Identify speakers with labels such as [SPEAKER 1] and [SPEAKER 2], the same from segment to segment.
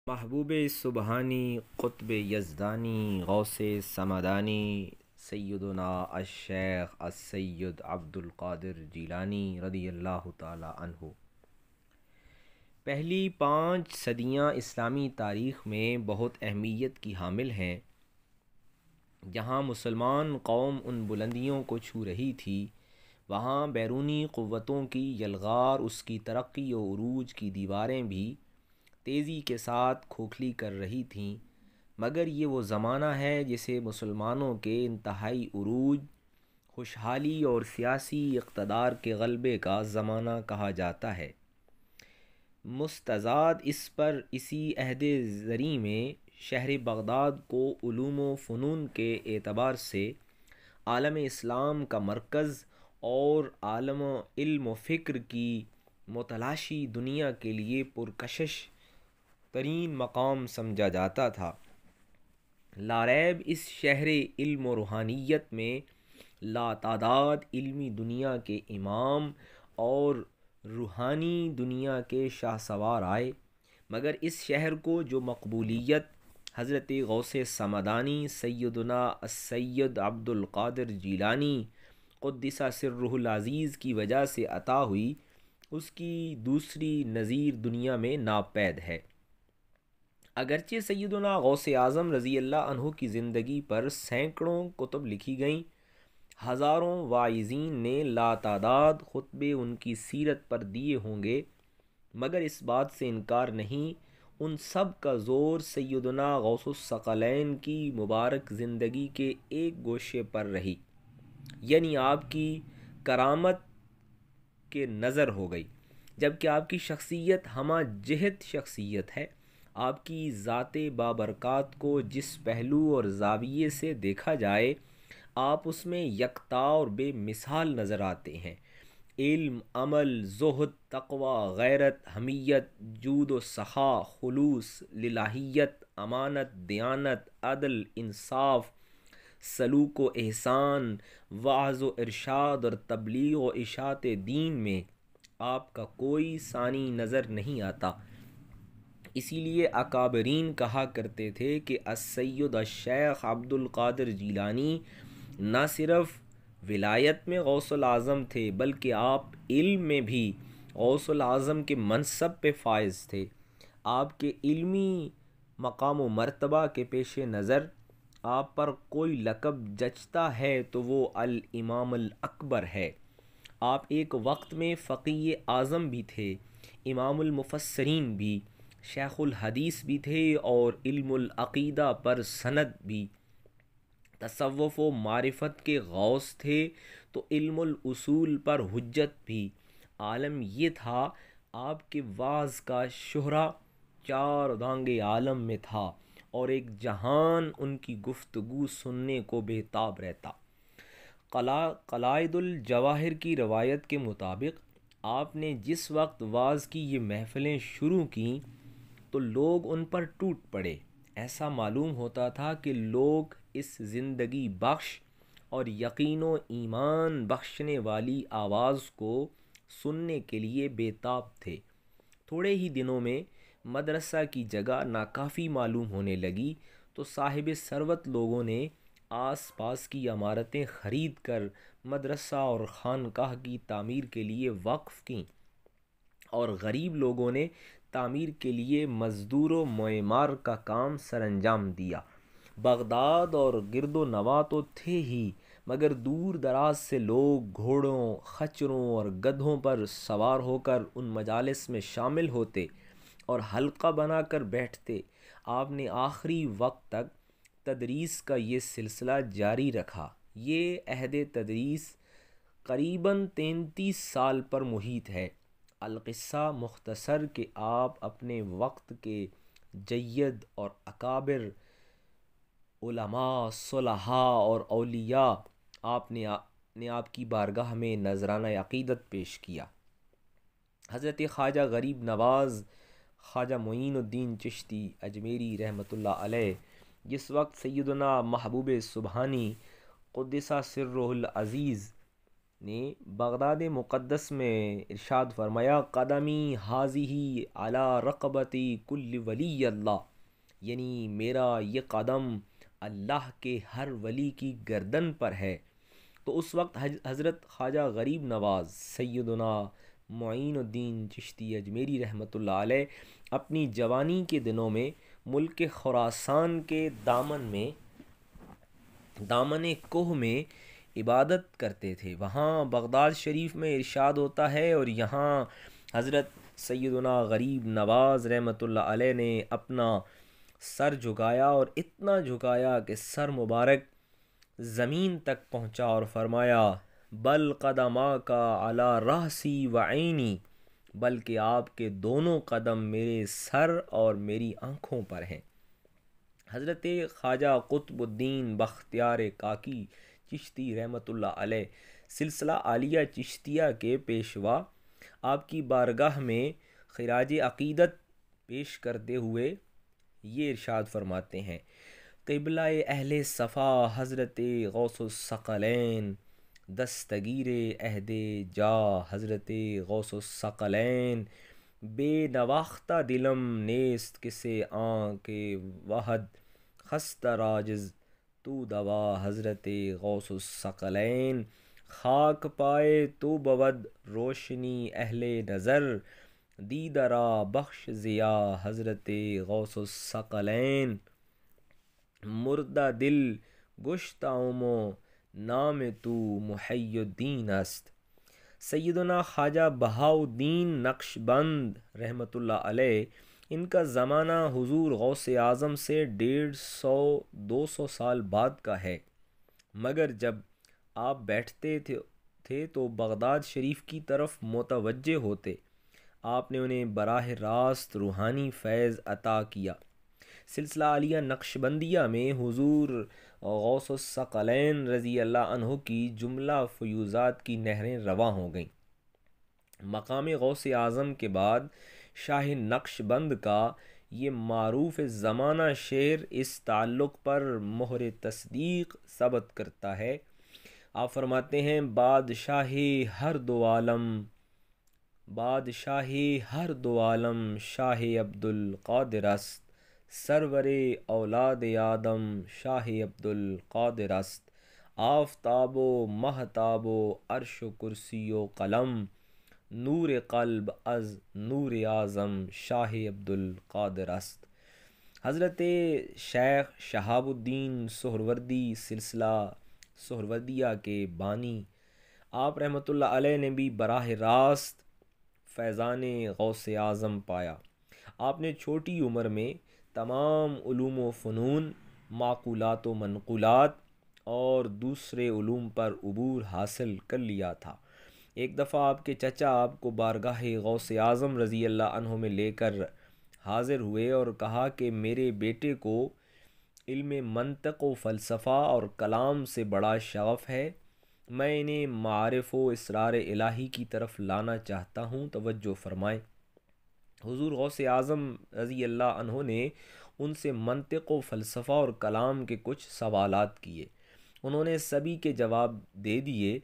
[SPEAKER 1] محبوب سبحانی قطب یزدانی غوث سمدانی سیدنا الشیخ السید عبد القادر جیلانی رضی اللہ تعالی عنہ۔ پہلی 5 صدیاں اسلامی تاریخ میں بہت اہمیت کی حامل ہیں۔ جہاں مسلمان قوم ان بلندیوں کو چھو رہی تھی، وہاں بیرونی قوتوں کی یلغار اس کی ترقی و عروج کی دیواریں بھی تیزی کے ساتھ کھوکھلی کر رہی تھیں، مگر یہ وہ زمانہ ہے جسے مسلمانوں کے انتہائی عروج، خوشحالی اور سیاسی اقتدار کے غلبے کا زمانہ کہا جاتا ہے۔ مستزاد اس پر اسی عہد زریں میں شہر بغداد کو علوم و فنون کے اعتبار سے عالم اسلام کا مرکز اور عالم علم و فکر کی متلاشی دنیا کے لیے پرکشش ترین مقام سمجھا جاتا تھا۔ لاریب اس شہر علم و روحانیت میں لاتعداد علمی دنیا کے امام اور روحانی دنیا کے شاہسوار آئے، مگر اس شہر کو جو مقبولیت حضرت غوث سمدانی سیدنا السید عبد القادر جیلانی قدس سرہ العزیز کی وجہ سے عطا ہوئی، اس کی دوسری نظیر دنیا میں ناپید ہے۔ اگرچہ سیدنا غوث اعظم رضی اللہ عنہ کی زندگی پر سینکڑوں کتب لکھی گئیں، ہزاروں واعظین نے لاتعداد خطبے ان کی سیرت پر دیے ہوں گے، مگر اس بات سے انکار نہیں، ان سب کا زور سیدنا غوث الثقلین کی مبارک زندگی کے ایک گوشے پر رہی، یعنی آپ کی کرامت کے نظر ہو گئی، جبکہ آپ کی شخصیت ہمہ جہت شخصیت ہے۔ آپ کی ذات بابرکات کو جس پہلو اور زاویے سے دیکھا جائے، آپ اس میں یکتا اور بے مثال نظر آتے ہیں۔ علم، عمل، زہد، تقوی، غیرت، حمیت، جود و سخا، خلوص، للہیت، امانت، دیانت، عدل، انصاف، سلوک و احسان، وعظ و ارشاد اور تبلیغ و اشاعت دین میں آپ کا کوئی ثانی نظر نہیں آتا۔ اسی لیے اکابرین کہا کرتے تھے کہ السید الشیخ عبد القادر جیلانی نہ صرف ولایت میں غوث العظم تھے، بلکہ آپ علم میں بھی غوث العظم کے منصب پہ فائز تھے۔ آپ کے علمی مقام و مرتبہ کے پیش نظر آپ پر کوئی لقب جچتا ہے تو وہ الامام الاکبر ہے۔ آپ ایک وقت میں فقیہ اعظم بھی تھے، امام المفسرین بھی، شیخ الحدیث بھی تھے اور علم العقیدہ پر سند بھی، تصوف و معرفت کے غوث تھے تو علم الاصول پر حجت بھی۔ عالم یہ تھا، آپ کے وعظ کا شہرہ 4 دانگ عالم میں تھا اور ایک جہان ان کی گفتگو سننے کو بےتاب رہتا۔ قلائد الجواہر کی روایت کے مطابق آپ نے جس وقت وعظ کی یہ محفلیں شروع کیں تو لوگ ان پر ٹوٹ پڑے۔ ایسا معلوم ہوتا تھا کہ لوگ اس زندگی بخش اور یقین و ایمان بخشنے والی آواز کو سننے کے لیے بےتاب تھے۔ تھوڑے ہی دنوں میں مدرسہ کی جگہ ناکافی معلوم ہونے لگی تو صاحب ثروت لوگوں نے آس پاس کی عمارتیں خرید کر مدرسہ اور خانقاہ کی تعمیر کے لیے وقف کیں، اور غریب لوگوں نے تعمیر کے لیے مزدور و معمار کا کام سر انجام دیا۔ بغداد اور گرد و نواح تو تھے ہی، مگر دور دراز سے لوگ گھوڑوں، خچروں اور گدھوں پر سوار ہو کر ان مجالس میں شامل ہوتے اور حلقہ بنا کر بیٹھتے۔ آپ نے آخری وقت تک تدریس کا یہ سلسلہ جاری رکھا۔ یہ عہد تدریس قریباً 33 سال پر محیط ہے۔ القصہ مختصر کہ آپ اپنے وقت کے جید اور اکابر علماء، صلحاء اور اولیاء نے آپ کی بارگاہ میں نذرانہ عقیدت پیش کیا۔ حضرت خواجہ غریب نواز خواجہ معین الدین چشتی اجمیری رحمۃ اللہ علیہ جس وقت سیدنا محبوب سبحانی قدس سرہ العزیز نے بغداد مقدس میں ارشاد فرمایا، قدمی حاضی علی رقبتی کل ولی اللہ، یعنی میرا یہ قدم اللہ کے ہر ولی کی گردن پر ہے۔ تو اس وقت حضرت خواجہ غریب نواز سیدنا معین الدین چشتی اجمیری رحمۃ اللہ علیہ اپنی جوانی کے دنوں میں ملک خراسان کے دامن کوہ میں عبادت کرتے تھے۔ وہاں بغداد شریف میں ارشاد ہوتا ہے، اور یہاں حضرت سیدنا غریب نواز رحمۃ اللہ علیہ نے اپنا سر جھکایا، اور اتنا جھکایا کہ سر مبارک زمین تک پہنچا، اور فرمایا، بل قدما کا علی رأسی و عینی، بلکہ آپ کے دونوں قدم میرے سر اور میری آنکھوں پر ہیں۔ حضرت خواجہ قطب الدین بختیار کاکی چشتی رحمۃ اللہ علیہ سلسلہ عالیہ چشتیہ کے پیشوا آپ کی بارگاہ میں خراج عقیدت پیش کرتے ہوئے یہ ارشاد فرماتے ہیں، قبلہ اہل صفا حضرت غوث الثقلین، دستگیر عہد جا حضرت غوث الثقلین، بے نواختہ دلم نیست کسے آن کے وحد، خستہ راجز تو دوا حضرت غوث الثقلین، خاک پائے تو بود روشنی اہل نظر، دیدرا بخش ضیا حضرت غوث الثقلین، مردہ دل گشتاؤمو نام تو محی الدین است۔ سیدنا خواجہ بہاؤالدین نقش بند رحمۃ اللہ علیہ، ان کا زمانہ حضور غوث اعظم سے 150-200 سال بعد کا ہے، مگر جب آپ بیٹھتے تھے تو بغداد شریف کی طرف متوجہ ہوتے، آپ نے انہیں براہ راست روحانی فیض عطا کیا۔ سلسلہ عالیہ نقش بندیہ میں حضور غوث الثقلین رضی اللہ عنہ کی جملہ فیوضات کی نہریں رواں ہو گئیں۔ مقام غوث اعظم کے بعد شاہ نقش بند کا یہ معروف زمانہ شعر اس تعلق پر مہر تصدیق ثبت کرتا ہے۔ آپ فرماتے ہیں، بادشاہی ہر دو عالم شاہ عبد القادر است، سرور اولاد آدم شاہ عبد القادر است، آفتاب و مہتاب و عرش و کرسی و قلم، نور قلب از نور اعظم شاہ عبد القادر است۔ حضرت شیخ شہاب الدین سہروردی سلسلہ سہروردیہ کے بانی، آپ رحمۃ اللہ علیہ نے بھی براہ راست فیضان غوث اعظم پایا۔ آپ نے چھوٹی عمر میں تمام علوم و فنون، معقولات و منقولات اور دوسرے علوم پر عبور حاصل کر لیا تھا۔ ایک دفعہ آپ کے چچا آپ کو بارگاہ غوث اعظم رضی اللہ عنہ میں لے کر حاضر ہوئے اور کہا کہ میرے بیٹے کو علم منطق و فلسفہ اور کلام سے بڑا شغف ہے، میں انہیں معارف و اسرار الہی کی طرف لانا چاہتا ہوں، توجہ فرمائیں۔ حضور غوث اعظم رضی اللہ عنہ نے ان سے منطق و فلسفہ اور کلام کے کچھ سوالات کیے، انہوں نے سبھی کے جواب دے دیے،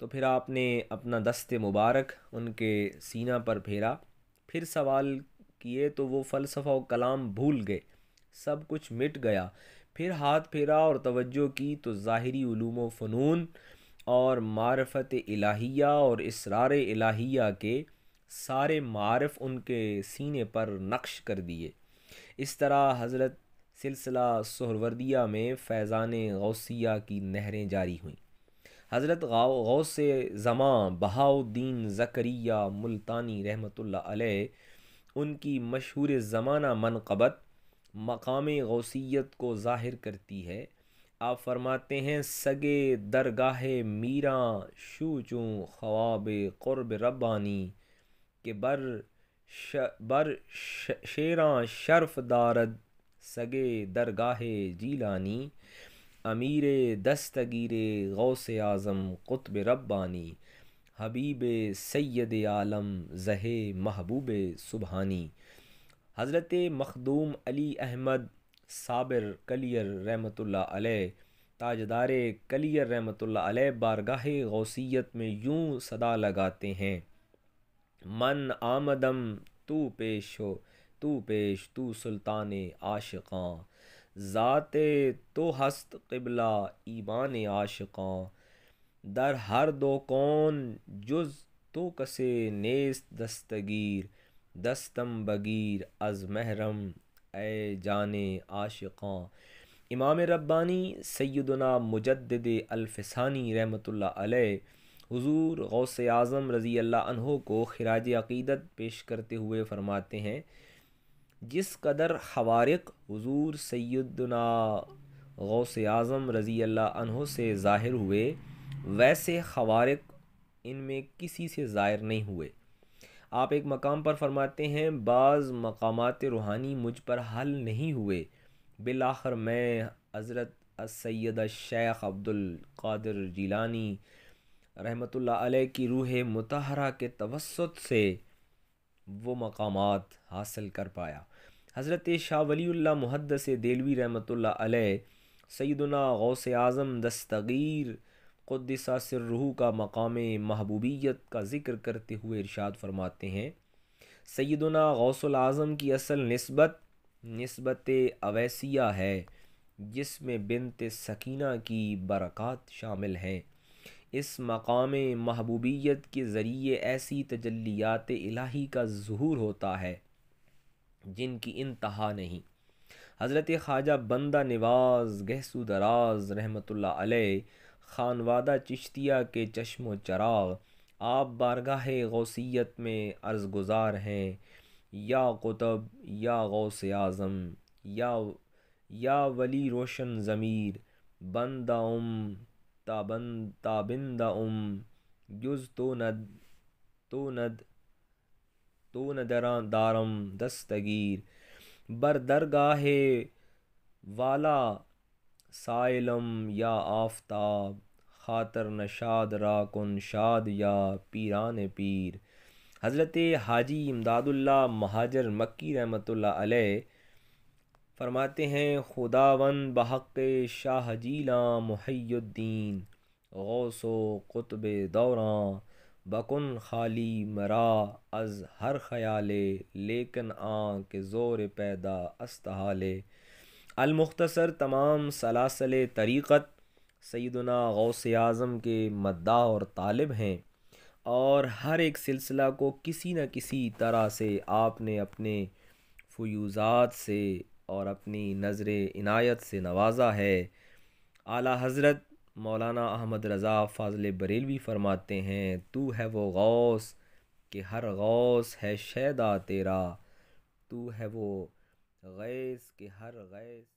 [SPEAKER 1] تو پھر آپ نے اپنا دست مبارک ان کے سینہ پر پھیرا، پھر سوال کیے تو وہ فلسفہ و کلام بھول گئے، سب کچھ مٹ گیا۔ پھر ہاتھ پھیرا اور توجہ کی تو ظاہری علوم و فنون اور معرفت الہیہ اور اسرار الہیہ کے سارے معارف ان کے سینے پر نقش کر دیے۔ اس طرح حضرت سلسلہ سہروردیہ میں فیضان غوثیہ کی نہریں جاری ہوئیں۔ حضرت غوث زماں بہاؤالدین زکریا ملتانی رحمۃ اللہ علیہ، ان کی مشہور زمانہ منقبت مقام غوثیت کو ظاہر کرتی ہے۔ آپ فرماتے ہیں، سگے درگاہ میراں شو چوں خواب قرب ربانی، کہ بر شیراں شرف دارد سگے درگاہ جیلانی، امیر دستگیر غوث اعظم قطب ربانی، حبیب سید عالم زہ محبوب سبحانی۔ حضرت مخدوم علی احمد صابر کلیر رحمۃ اللہ علیہ تاجدار کلیر رحمۃ اللہ علیہ بارگاہ غوثیت میں یوں صدا لگاتے ہیں: من آمدم تو پیش ہو، تو پیش تو سلطان عاشقاں، ذات تو ہست قبلہ ایمان عاشقاں، در ہر دو کون جز تو کسے نیست دستگیر، دستم بگیر از محرم اے جان عاشقاں۔ امام ربانی سیدنا مجدد الفسانی رحمۃ اللہ علیہ حضور غوث اعظم رضی اللہ عنہ کو خراج عقیدت پیش کرتے ہوئے فرماتے ہیں: جس قدر خوارق حضور سیدنا غوث اعظم رضی اللہ عنہ سے ظاہر ہوئے، ویسے خوارق ان میں کسی سے ظاہر نہیں ہوئے۔ آپ ایک مقام پر فرماتے ہیں: بعض مقامات روحانی مجھ پر حل نہیں ہوئے، بالآخر میں حضرت السید الشیخ عبد القادر جیلانی رحمۃ اللہ علیہ کی روح مطہرہ کے توسط سے وہ مقامات حاصل کر پایا۔ حضرت شاہ ولی اللہ محدث دہلوی رحمۃ اللہ علیہ سیدنا غوث اعظم دستگیر قدس سرہ کا مقام محبوبیت کا ذکر کرتے ہوئے ارشاد فرماتے ہیں: سیدنا غوث العظم کی اصل نسبت اویسیہ ہے، جس میں بنت سکینہ کی برکات شامل ہیں۔ اس مقام محبوبیت کے ذریعے ایسی تجلیات الہی کا ظہور ہوتا ہے جن کی انتہا نہیں۔ حضرت خواجہ بندہ نواز گہسو دراز رحمۃ اللہ علیہ خانوادہ چشتیہ کے چشم و چراغ، آپ بارگاہ غوثیت میں عرض گزار ہیں: یا قطب، یا غوث اعظم، یا ولی روشن ضمیر، بندہ تابندہ جز تو دارم دستگیر، بر درگاہ والا سائلم یا آفتاب، خاطر نشاد را کن شاد یا پیران پیر۔ حضرت حاجی امداد اللہ مہاجر مکی رحمۃ اللہ علیہ فرماتے ہیں: خداوند بحق شاہ جیلاں محی الدین، غوث و قطب دوراں، بکن خالی مرا از ہر خیالے، لیکن آن کے زور پیدا است حالے۔ المختصر تمام سلاسل طریقت سیدنا غوث اعظم کے مداح اور طالب ہیں، اور ہر ایک سلسلہ کو کسی نہ کسی طرح سے آپ نے اپنے فیوضات سے اور اپنی نظر عنایت سے نوازا ہے۔ اعلیٰ حضرت مولانا احمد رضا فاضل بریلوی فرماتے ہیں: تو ہے وہ غوث کہ ہر غوث ہے شیدا تیرا، تو ہے وہ غیث کہ ہر غیث